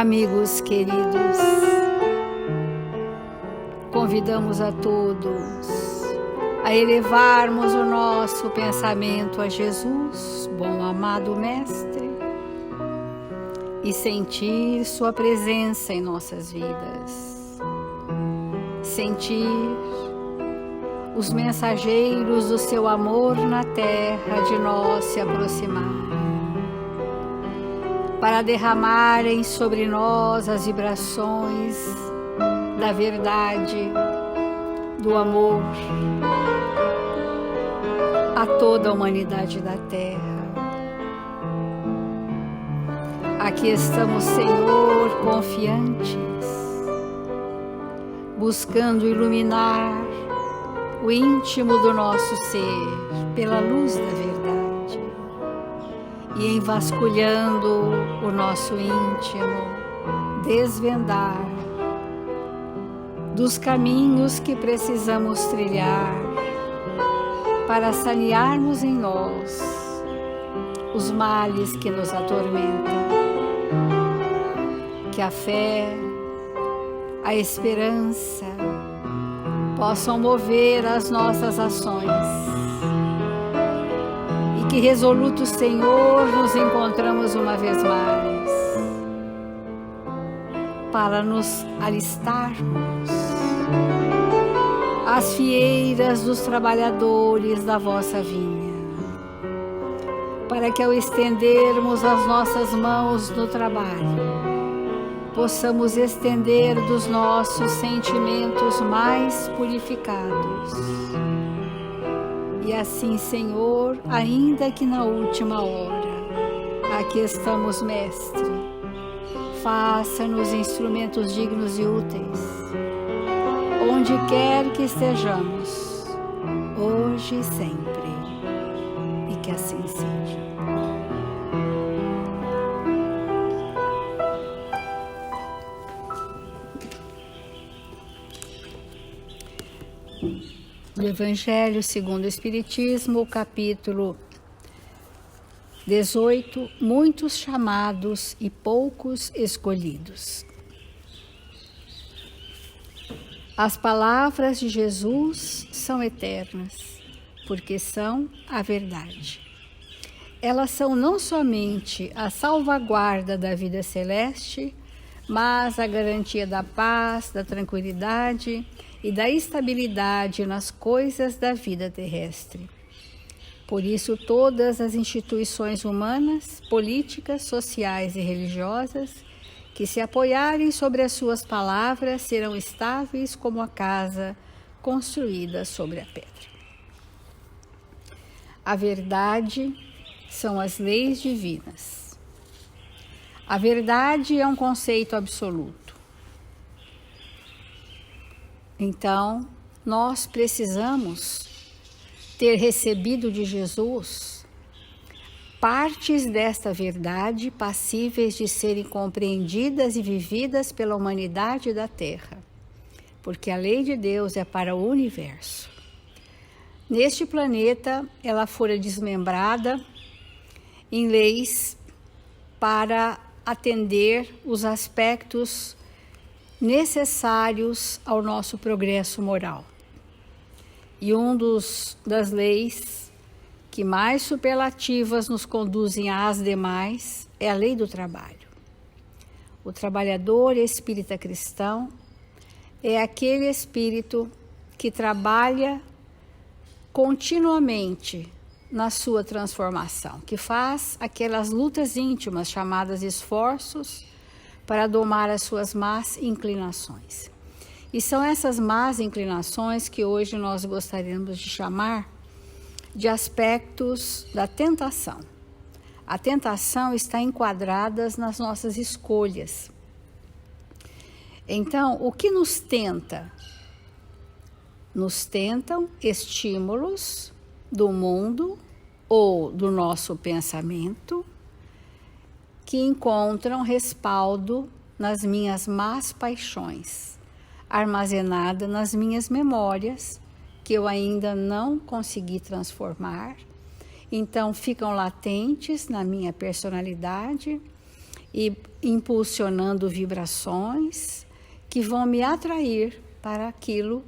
Amigos queridos, convidamos a todos a elevarmos o nosso pensamento a Jesus, bom amado Mestre, e sentir Sua presença em nossas vidas. Sentir os mensageiros do Seu amor na terra de nós se aproximar, para derramarem sobre nós as vibrações da verdade, do amor a toda a humanidade da terra. Aqui estamos, Senhor, confiantes, buscando iluminar o íntimo do nosso ser pela luz da verdade e envasculhando o nosso íntimo, desvendar dos caminhos que precisamos trilhar para sanearmos em nós os males que nos atormentam. Que a fé, a esperança possam mover as nossas ações e que resolutos, Senhor, nos encontramos uma vez mais para nos alistarmos às fieiras dos trabalhadores da vossa vinha, para que ao estendermos as nossas mãos no trabalho, possamos estender dos nossos sentimentos mais purificados. E assim, Senhor, ainda que na última hora, aqui estamos, Mestre, faça-nos instrumentos dignos e úteis, onde quer que estejamos, hoje e sempre, e que assim seja. Do Evangelho segundo o Espiritismo, capítulo 18, muitos chamados e poucos escolhidos. As palavras de Jesus são eternas, porque são a verdade. Elas são não somente a salvaguarda da vida celeste, mas a garantia da paz, da tranquilidade e da estabilidade nas coisas da vida terrestre. Por isso, todas as instituições humanas, políticas, sociais e religiosas que se apoiarem sobre as suas palavras serão estáveis como a casa construída sobre a pedra. A verdade são as leis divinas. A verdade é um conceito absoluto. Então, nós precisamos ter recebido de Jesus partes desta verdade passíveis de serem compreendidas e vividas pela humanidade da Terra, porque a lei de Deus é para o universo. Neste planeta, ela fora desmembrada em leis para atender os aspectos necessários ao nosso progresso moral. E das leis que mais superlativas nos conduzem às demais é a lei do trabalho. O trabalhador espírita cristão é aquele espírito que trabalha continuamente na sua transformação, que faz aquelas lutas íntimas chamadas esforços para domar as suas más inclinações. E são essas más inclinações que hoje nós gostaríamos de chamar de aspectos da tentação. A tentação está enquadrada nas nossas escolhas. Então, o que nos tenta? Nos tentam estímulos do mundo ou do nosso pensamento que encontram respaldo nas minhas más paixões, armazenada nas minhas memórias, que eu ainda não consegui transformar, então ficam latentes na minha personalidade e impulsionando vibrações que vão me atrair para aquilo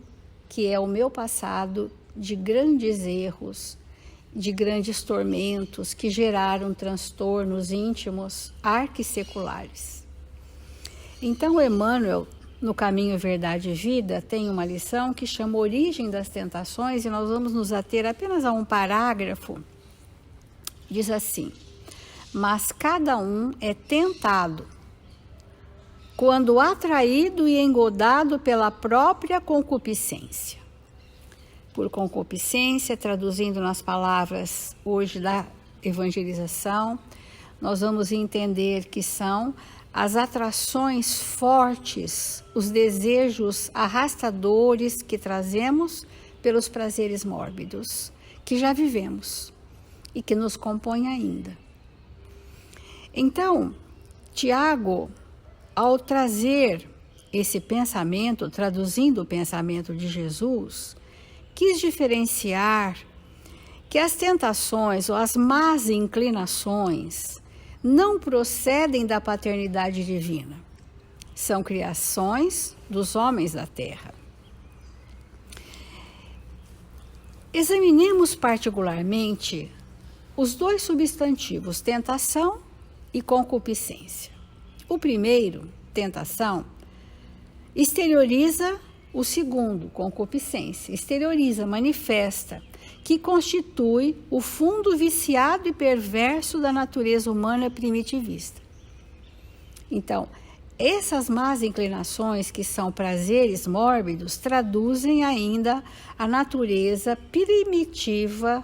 que é o meu passado de grandes erros, de grandes tormentos que geraram transtornos íntimos arquisseculares. Então, Emmanuel, no Caminho, Verdade e Vida, tem uma lição que chama Origem das Tentações, e nós vamos nos ater apenas a um parágrafo. Diz assim: mas cada um é tentado quando atraído e engodado pela própria concupiscência. Por concupiscência, traduzindo nas palavras hoje da evangelização, nós vamos entender que são as atrações fortes, os desejos arrastadores que trazemos pelos prazeres mórbidos, que já vivemos e que nos compõem ainda. Então, Tiago, ao trazer esse pensamento, traduzindo o pensamento de Jesus, quis diferenciar que as tentações ou as más inclinações não procedem da paternidade divina. São criações dos homens da terra. Examinemos particularmente os dois substantivos, tentação e concupiscência. O primeiro, tentação, exterioriza o segundo, concupiscência. Exterioriza, manifesta, que constitui o fundo viciado e perverso da natureza humana primitivista. Então, essas más inclinações, que são prazeres mórbidos, traduzem ainda a natureza primitiva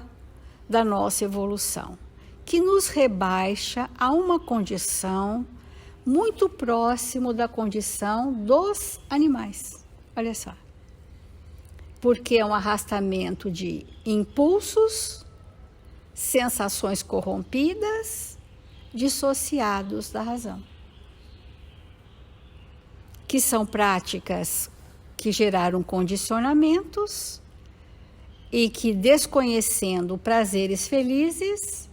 da nossa evolução, que nos rebaixa a uma condição muito próximo da condição dos animais. Olha só. Porque é um arrastamento de impulsos, sensações corrompidas, dissociados da razão. Que são práticas que geraram condicionamentos e que, desconhecendo prazeres felizes,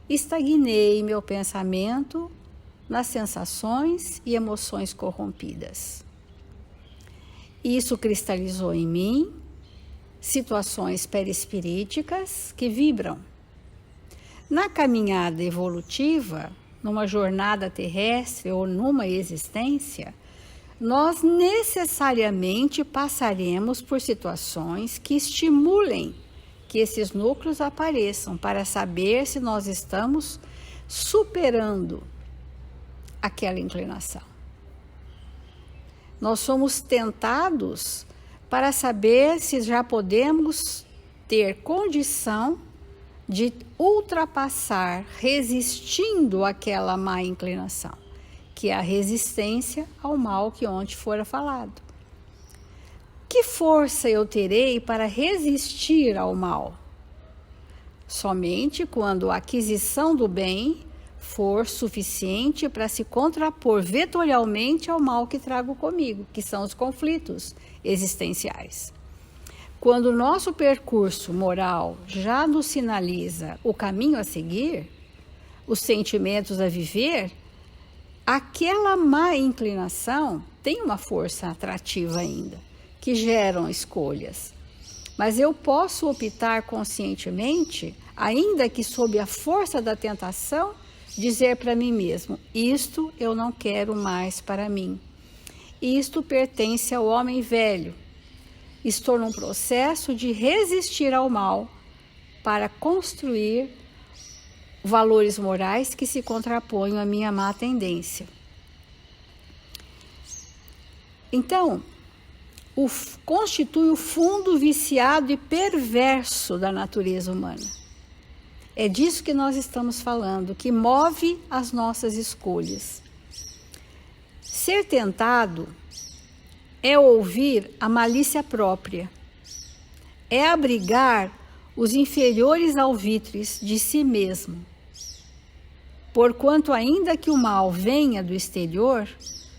estagnei meu pensamento nas sensações e emoções corrompidas. Isso cristalizou em mim situações perispiríticas que vibram. Na caminhada evolutiva, numa jornada terrestre ou numa existência, nós necessariamente passaremos por situações que estimulem que esses núcleos apareçam para saber se nós estamos superando aquela inclinação. Nós somos tentados para saber se já podemos ter condição de ultrapassar, resistindo àquela má inclinação, que é a resistência ao mal que ontem fora falado. Que força eu terei para resistir ao mal? Somente quando a aquisição do bem for suficiente para se contrapor vetorialmente ao mal que trago comigo, que são os conflitos existenciais. Quando o nosso percurso moral já nos sinaliza o caminho a seguir, os sentimentos a viver, aquela má inclinação tem uma força atrativa ainda, que geram escolhas. Mas eu posso optar conscientemente, ainda que sob a força da tentação, dizer para mim mesmo: isto eu não quero mais para mim. Isto pertence ao homem velho. Estou num processo de resistir ao mal para construir valores morais que se contraponham à minha má tendência. Então, constitui o fundo viciado e perverso da natureza humana. É disso que nós estamos falando, que move as nossas escolhas. Ser tentado é ouvir a malícia própria, é abrigar os inferiores alvitres de si mesmo. Porquanto, ainda que o mal venha do exterior,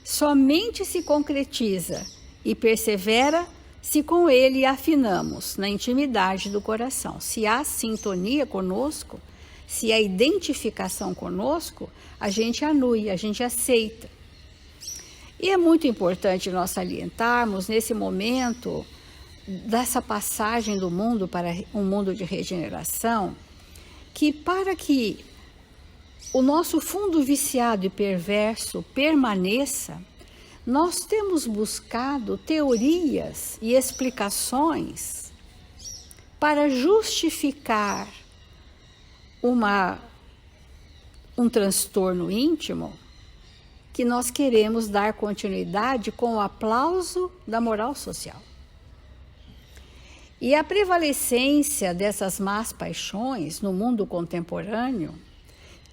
somente se concretiza e persevera se com ele afinamos na intimidade do coração. Se há sintonia conosco, se a identificação conosco, a gente anui, a gente aceita. E é muito importante nós salientarmos nesse momento dessa passagem do mundo para um mundo de regeneração, que para que o nosso fundo viciado e perverso permaneça, nós temos buscado teorias e explicações para justificar um transtorno íntimo que nós queremos dar continuidade com o aplauso da moral social. E a prevalecência dessas más paixões no mundo contemporâneo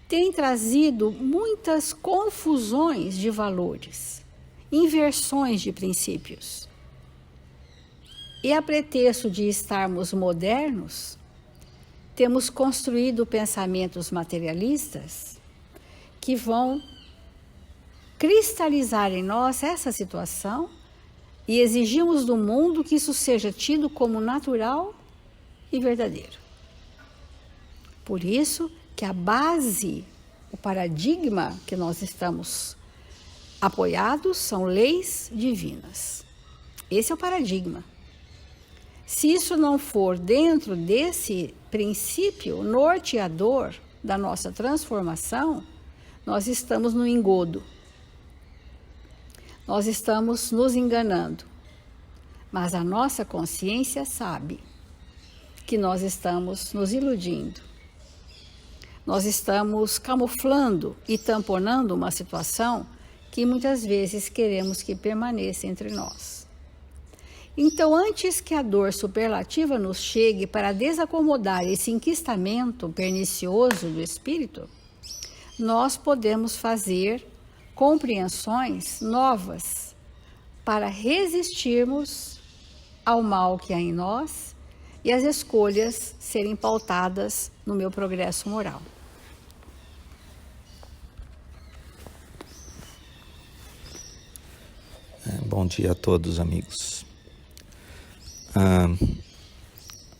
tem trazido muitas confusões de valores, inversões de princípios. E a pretexto de estarmos modernos, temos construído pensamentos materialistas que vão cristalizar em nós essa situação e exigimos do mundo que isso seja tido como natural e verdadeiro. Por isso que a base, o paradigma que nós estamos apoiados são leis divinas. Esse é o paradigma. Se isso não for dentro desse princípio norteador da nossa transformação, nós estamos no engodo. Nós estamos nos enganando, mas a nossa consciência sabe que nós estamos nos iludindo. Nós estamos camuflando e tamponando uma situação que muitas vezes queremos que permaneça entre nós. Então, antes que a dor superlativa nos chegue para desacomodar esse enquistamento pernicioso do espírito, nós podemos fazer compreensões novas para resistirmos ao mal que há em nós e as escolhas serem pautadas no meu progresso moral. Bom dia a todos, amigos.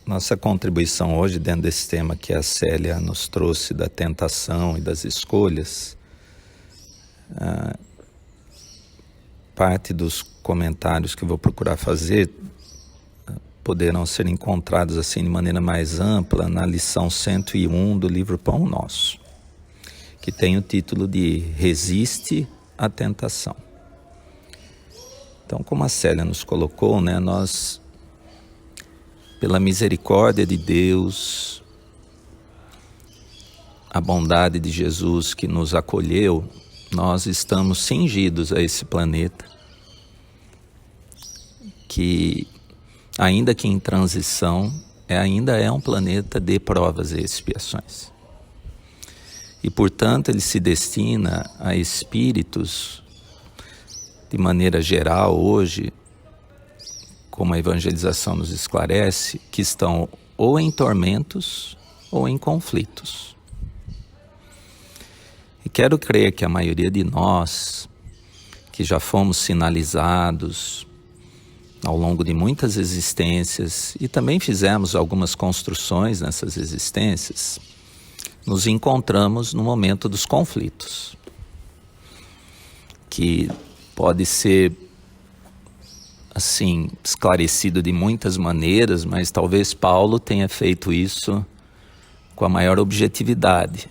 Nossa contribuição hoje dentro desse tema que a Célia nos trouxe da tentação e das escolhas, parte dos comentários que eu vou procurar fazer poderão ser encontrados assim de maneira mais ampla na lição 101 do livro Pão Nosso, que tem o título de Resiste à Tentação. Então, como a Célia nos colocou, nós, pela misericórdia de Deus, a bondade de Jesus que nos acolheu, nós estamos cingidos a esse planeta que, ainda que em transição, ainda é um planeta de provas e expiações. E, portanto, ele se destina a espíritos, de maneira geral, hoje, como a evangelização nos esclarece, que estão ou em tormentos ou em conflitos. E quero crer que a maioria de nós, que já fomos sinalizados ao longo de muitas existências e também fizemos algumas construções nessas existências, nos encontramos no momento dos conflitos, que pode ser assim esclarecido de muitas maneiras, mas talvez Paulo tenha feito isso com a maior objetividade,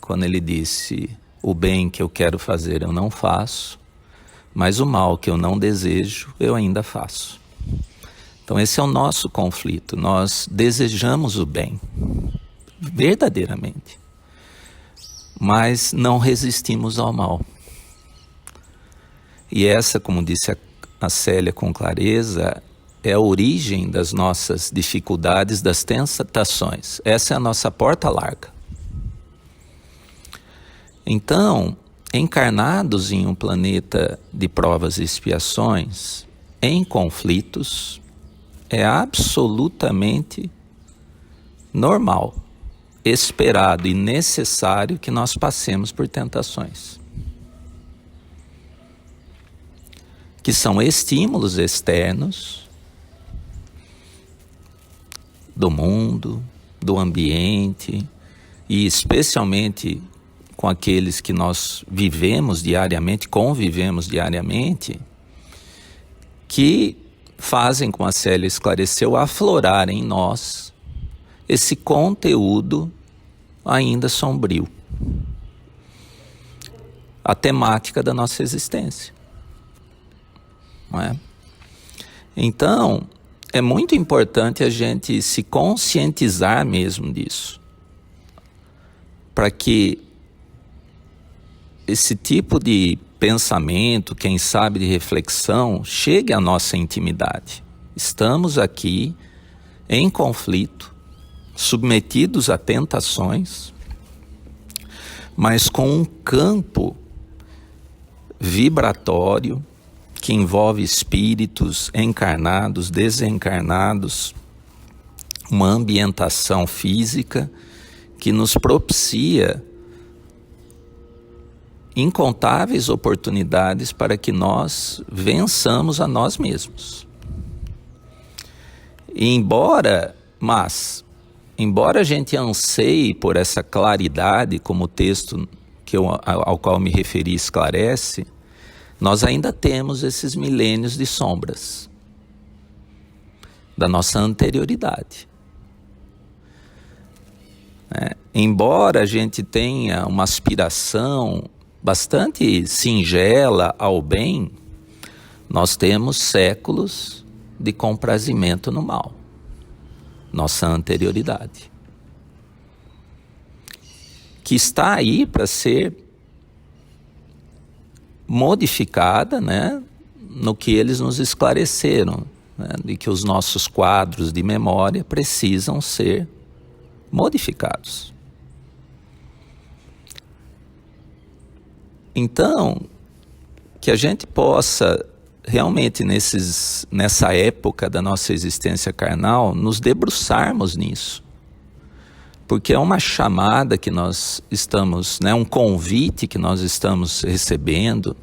quando ele disse: o bem que eu quero fazer eu não faço, mas o mal que eu não desejo eu ainda faço. Então esse é o nosso conflito. Nós desejamos o bem, verdadeiramente, mas não resistimos ao mal. E essa, como disse a Célia com clareza, é a origem das nossas dificuldades, das tentações. Essa é a nossa porta larga. Então, encarnados em um planeta de provas e expiações, em conflitos, é absolutamente normal, esperado e necessário que nós passemos por tentações, que são estímulos externos do mundo, do ambiente, e especialmente com aqueles que nós vivemos diariamente, convivemos diariamente, que fazem, como a Célia esclareceu, aflorar em nós esse conteúdo ainda sombrio, a temática da nossa existência, não é? Então, é muito importante a gente se conscientizar mesmo disso, para que esse tipo de pensamento, quem sabe de reflexão, chegue à nossa intimidade. Estamos aqui em conflito, submetidos a tentações, mas com um campo vibratório que envolve espíritos encarnados, desencarnados, uma ambientação física que nos propicia incontáveis oportunidades para que nós vençamos a nós mesmos. E embora a gente anseie por essa claridade, como o texto ao qual me referi esclarece, nós ainda temos esses milênios de sombras da nossa anterioridade. Embora a gente tenha uma aspiração bastante singela ao bem, nós temos séculos de comprazimento no mal, nossa anterioridade, que está aí para ser modificada, né, no que eles nos esclareceram, né, de que os nossos quadros de memória precisam ser modificados. Então, que a gente possa realmente nessa época da nossa existência carnal, nos debruçarmos nisso. Porque é uma chamada que nós estamos, um convite que nós estamos recebendo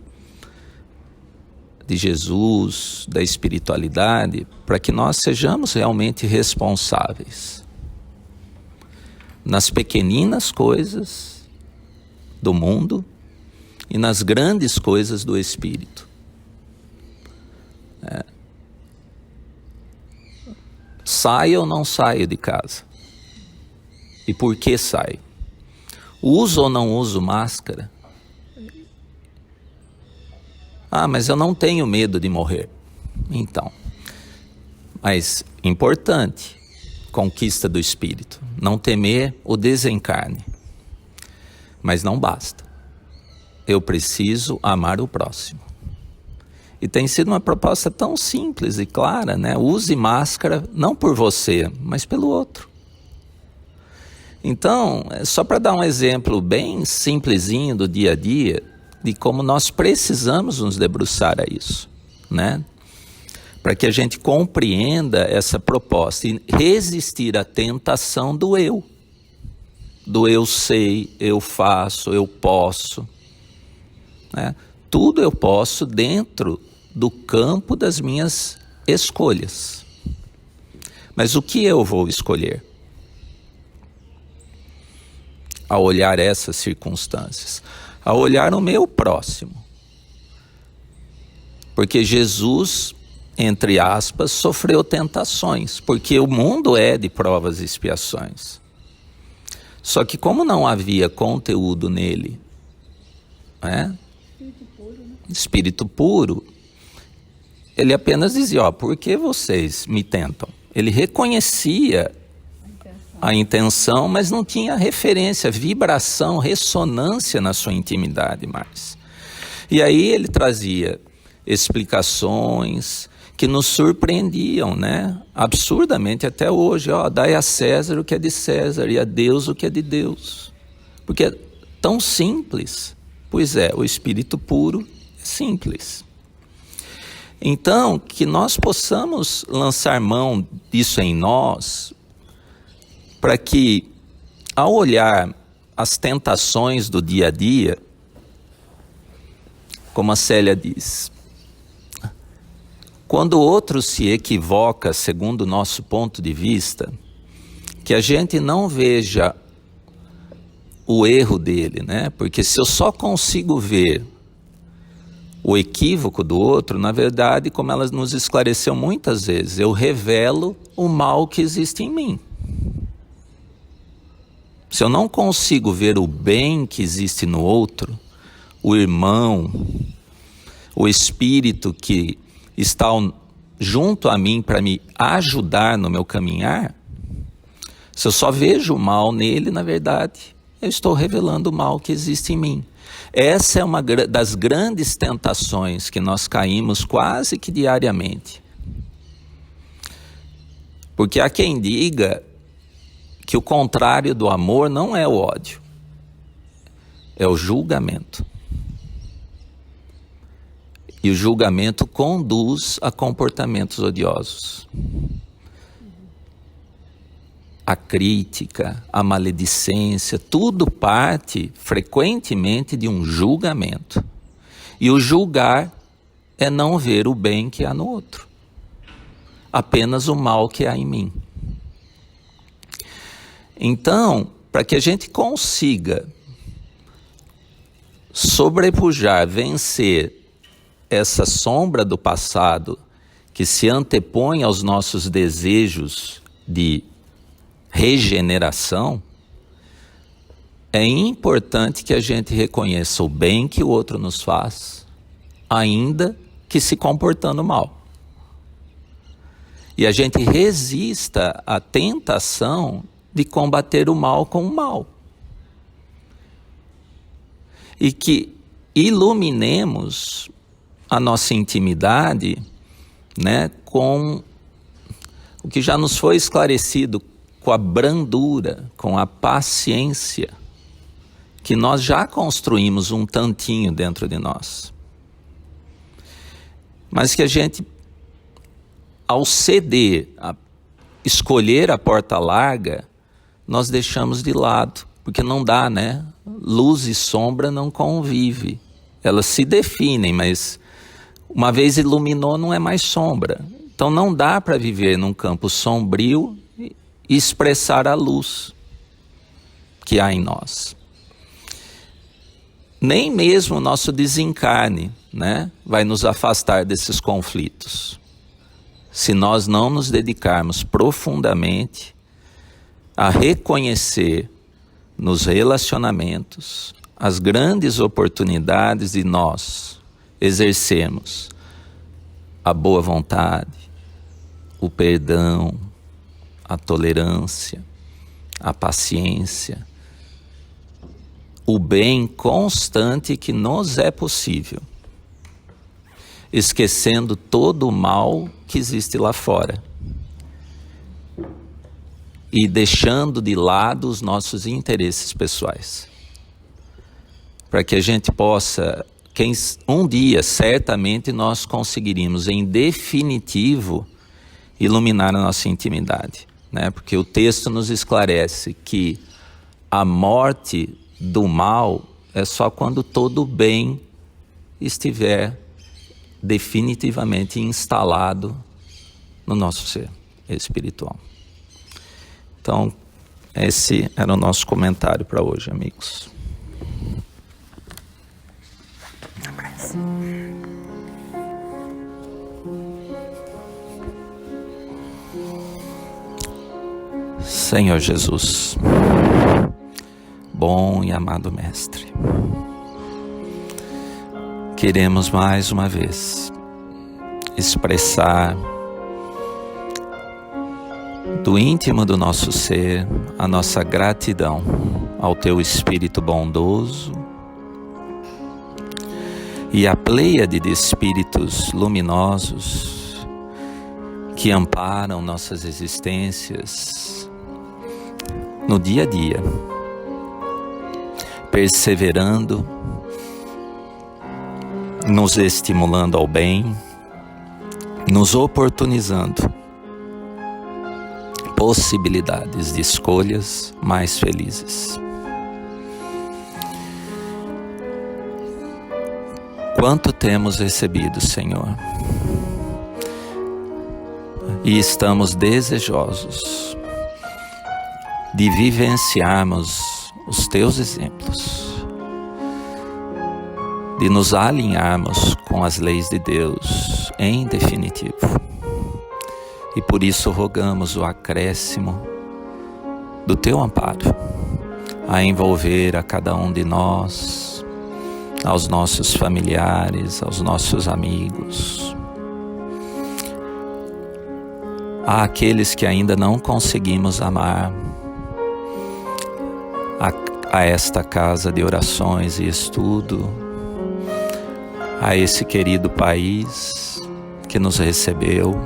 de Jesus, da espiritualidade, para que nós sejamos realmente responsáveis nas pequeninas coisas do mundo e nas grandes coisas do espírito. Saio ou não saio de casa? E por que saio? Uso ou não uso máscara? Mas eu não tenho medo de morrer. Então, mas importante, conquista do espírito, não temer o desencarne. Mas não basta. Eu preciso amar o próximo. E tem sido uma proposta tão simples e clara, né? Use máscara não por você, mas pelo outro. Então, só para dar um exemplo bem simplesinho do dia a dia, de como nós precisamos nos debruçar a isso, né? Para que a gente compreenda essa proposta e resistir à tentação do eu sei, eu faço, eu posso, né? Tudo eu posso dentro do campo das minhas escolhas. Mas o que eu vou escolher ao olhar essas circunstâncias? Ao olhar o meu próximo. Porque Jesus, entre aspas, sofreu tentações, porque o mundo é de provas e expiações. Só que como não havia conteúdo nele, Espírito puro, ele apenas dizia, por que vocês me tentam? Ele reconhecia a intenção, mas não tinha referência, vibração, ressonância na sua intimidade mais. E aí ele trazia explicações que nos surpreendiam, né? Absurdamente até hoje. Dai a César o que é de César e a Deus o que é de Deus. Porque é tão simples. Pois é, o Espírito puro é simples. Então, que nós possamos lançar mão disso em nós, para que, ao olhar as tentações do dia a dia, como a Célia diz, quando o outro se equivoca segundo o nosso ponto de vista, que a gente não veja o erro dele, né? Porque se eu só consigo ver o equívoco do outro, na verdade, como ela nos esclareceu muitas vezes, eu revelo o mal que existe em mim. Se eu não consigo ver o bem que existe no outro, o irmão, o espírito que está junto a mim para me ajudar no meu caminhar, se eu só vejo o mal nele, na verdade, eu estou revelando o mal que existe em mim. Essa é uma das grandes tentações que nós caímos quase que diariamente. Porque há quem diga que o contrário do amor não é o ódio, é o julgamento. E o julgamento conduz a comportamentos odiosos. A crítica, a maledicência, tudo parte frequentemente de um julgamento. E o julgar é não ver o bem que há no outro, apenas o mal que há em mim. Então, para que a gente consiga sobrepujar, vencer essa sombra do passado que se antepõe aos nossos desejos de regeneração, é importante que a gente reconheça o bem que o outro nos faz, ainda que se comportando mal. E a gente resista à tentação de combater o mal com o mal. E que iluminemos a nossa intimidade, né, com o que já nos foi esclarecido, com a brandura, com a paciência, que nós já construímos um tantinho dentro de nós. Mas que a gente, ao ceder, a escolher a porta larga, nós deixamos de lado, porque não dá, né? Luz e sombra não convivem. Elas se definem, mas uma vez iluminou não é mais sombra. Então não dá para viver num campo sombrio e expressar a luz que há em nós. Nem mesmo o nosso desencarne, né, vai nos afastar desses conflitos, se nós não nos dedicarmos profundamente a reconhecer nos relacionamentos as grandes oportunidades de nós exercermos a boa vontade, o perdão, a tolerância, a paciência, o bem constante que nos é possível, esquecendo todo o mal que existe lá fora e deixando de lado os nossos interesses pessoais, para que a gente possa, um dia certamente nós conseguiríamos em definitivo iluminar a nossa intimidade, né? Porque o texto nos esclarece que a morte do mal é só quando todo o bem estiver definitivamente instalado no nosso ser espiritual. Então, esse era o nosso comentário para hoje, amigos. Senhor Jesus, bom e amado Mestre, queremos mais uma vez expressar do íntimo do nosso ser a nossa gratidão ao Teu Espírito bondoso e à pleiade de espíritos luminosos que amparam nossas existências no dia a dia, perseverando, nos estimulando ao bem, nos oportunizando possibilidades de escolhas mais felizes. Quanto temos recebido, Senhor, e estamos desejosos de vivenciarmos os teus exemplos, de nos alinharmos com as leis de Deus em definitivo. E por isso rogamos o acréscimo do teu amparo a envolver a cada um de nós, aos nossos familiares, aos nossos amigos, àqueles que ainda não conseguimos amar, a esta casa de orações e estudo, a esse querido país que nos recebeu.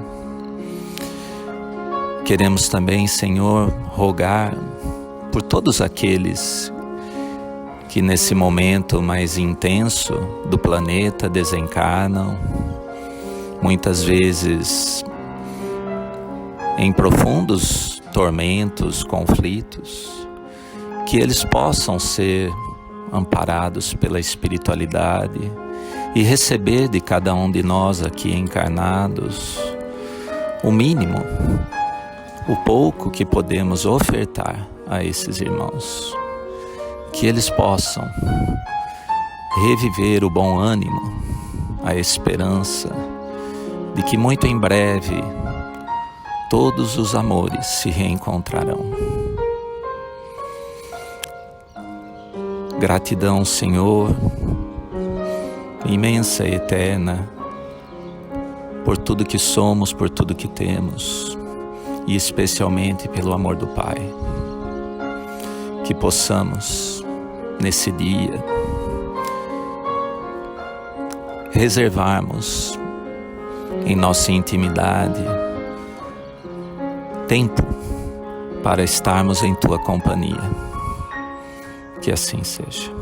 Queremos também, Senhor, rogar por todos aqueles que nesse momento mais intenso do planeta desencarnam, muitas vezes em profundos tormentos, conflitos, que eles possam ser amparados pela espiritualidade e receber de cada um de nós aqui encarnados o mínimo, o pouco que podemos ofertar a esses irmãos, que eles possam reviver o bom ânimo, a esperança de que muito em breve todos os amores se reencontrarão. Gratidão, Senhor, imensa e eterna, por tudo que somos, por tudo que temos, e especialmente pelo amor do Pai. Que possamos, nesse dia, reservarmos em nossa intimidade tempo para estarmos em Tua companhia. Que assim seja.